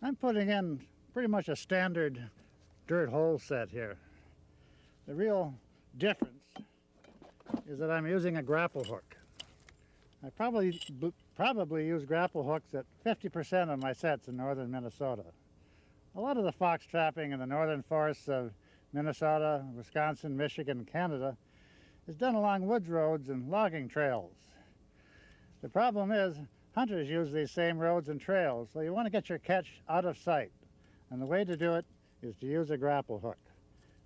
I'm putting in pretty much a standard dirt hole set here. The real difference is that I'm using a grapple hook. I probably use grapple hooks at 50% of my sets in northern Minnesota. A lot of the fox trapping in the northern forests of Minnesota, Wisconsin, Michigan, and Canada is done along woods roads and logging trails. The problem is hunters use these same roads and trails, so you want to get your catch out of sight. And the way to do it is to use a grapple hook.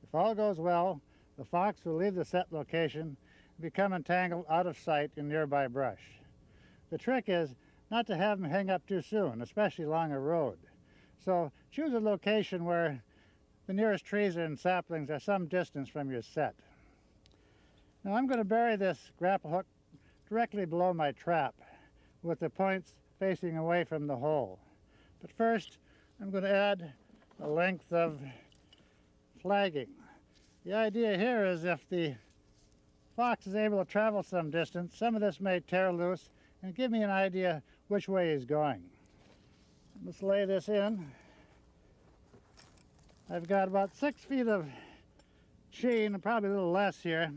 If all goes well, the fox will leave the set location and become entangled out of sight in nearby brush. The trick is not to have them hang up too soon, especially along a road. So choose a location where the nearest trees and saplings are some distance from your set. Now I'm going to bury this grapple hook directly below my trap with the points facing away from the hole. But first I'm going to add a length of flagging. The idea here is if the fox is able to travel some distance, some of this may tear loose and give me an idea which way he's going. Let's lay this in. I've got about 6 feet of chain, probably a little less here.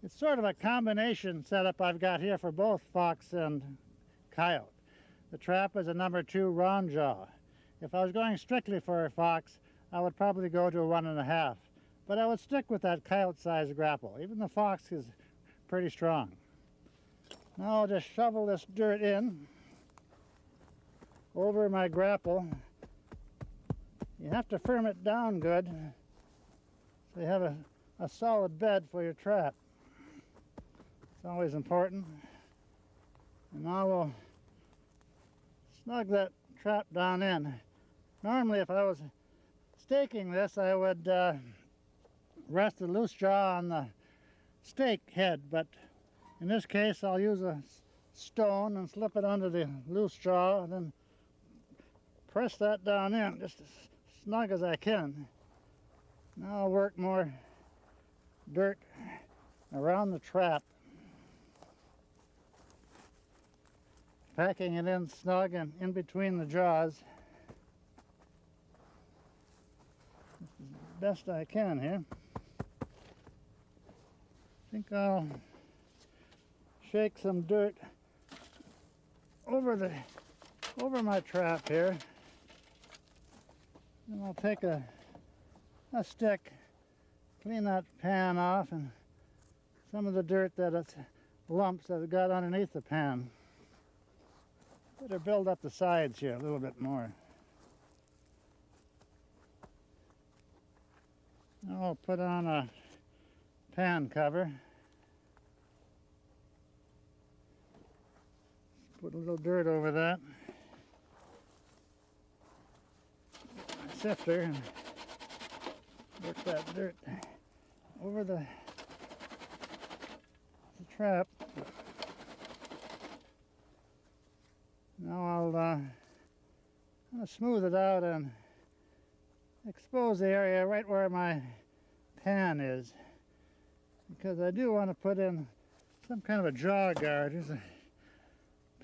It's sort of a combination setup I've got here for both fox and coyote. The trap is a number 2 round jaw. If I was going strictly for a fox, I would probably go to a 1.5. But I would stick with that coyote-sized grapple. Even the fox is pretty strong. Now I'll just shovel this dirt in over my grapple. You have to firm it down good so you have a solid bed for your trap. It's always important. And now we'll snug that trap down in. Normally if I was staking this, I would rest the loose jaw on the stake head, but in this case I'll use a stone and slip it under the loose jaw and then press that down in just as snug as I can. Now I'll work more dirt around the trap, packing it in snug and in between the jaws as best I can here. I think I'll shake some dirt over my trap here, and I'll take a stick, clean that pan off and some of the dirt that it's lumps that it got underneath the pan. Better build up the sides here a little bit more. Now I'll put on a pan cover. Put a little dirt over that. Sifter and work that dirt over the trap. Now I'll smooth it out and expose the area right where my pan is, because I do want to put in some kind of a jaw guard. Here's a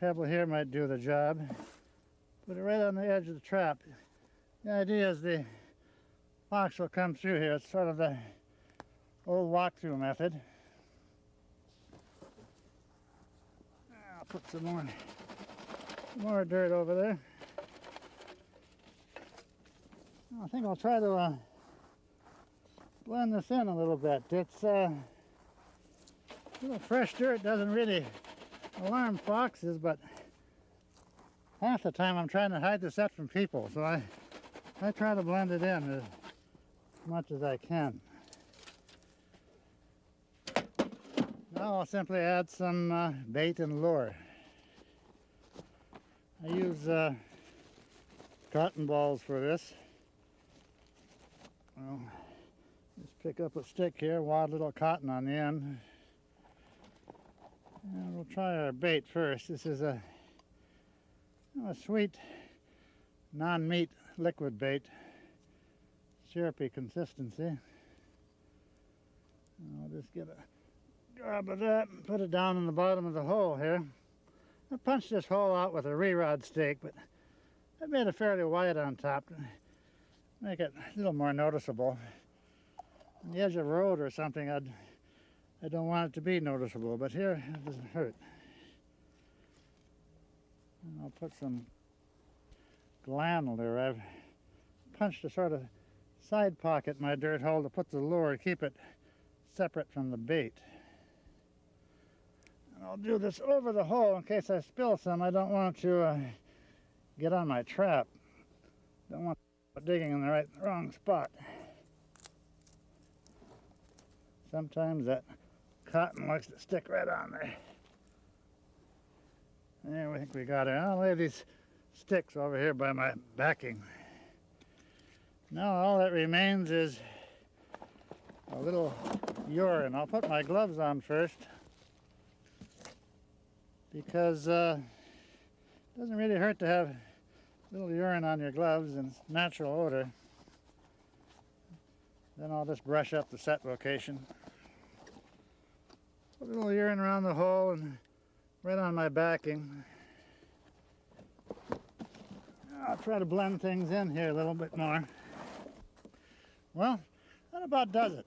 pebble here, might do the job. Put it right on the edge of the trap. The idea is the fox will come through here. It's sort of the old walkthrough method. I'll put some more dirt over there. I think I'll try to blend this in a little bit. It's fresh dirt doesn't really alarm foxes, but half the time I'm trying to hide the set from people, so I try to blend it in as much as I can. Now I'll simply add some bait and lure. I use cotton balls for this. Well, just pick up a stick here, wad a little cotton on the end. And we'll try our bait first. This is a sweet, non-meat liquid bait, syrupy consistency. I'll just get a grab of that and put it down in the bottom of the hole here. I punched this hole out with a re-rod stake, but I've made it fairly wide on top to make it a little more noticeable. On the edge of a road or something, I don't want it to be noticeable, but here it doesn't hurt. And I'll put some glanel there. I've punched a sort of side pocket in my dirt hole to put the lure, keep it separate from the bait. And I'll do this over the hole in case I spill some. I don't want to get on my trap. Don't want digging in the wrong spot. Sometimes that cotton likes to stick right on there. There, we think we got it. I'll lay these sticks over here by my backing. Now all that remains is a little urine. I'll put my gloves on first because it doesn't really hurt to have a little urine on your gloves and natural odor. Then I'll just brush up the set location. Put a little urine around the hole and right on my backing. I'll try to blend things in here a little bit more. Well, that about does it.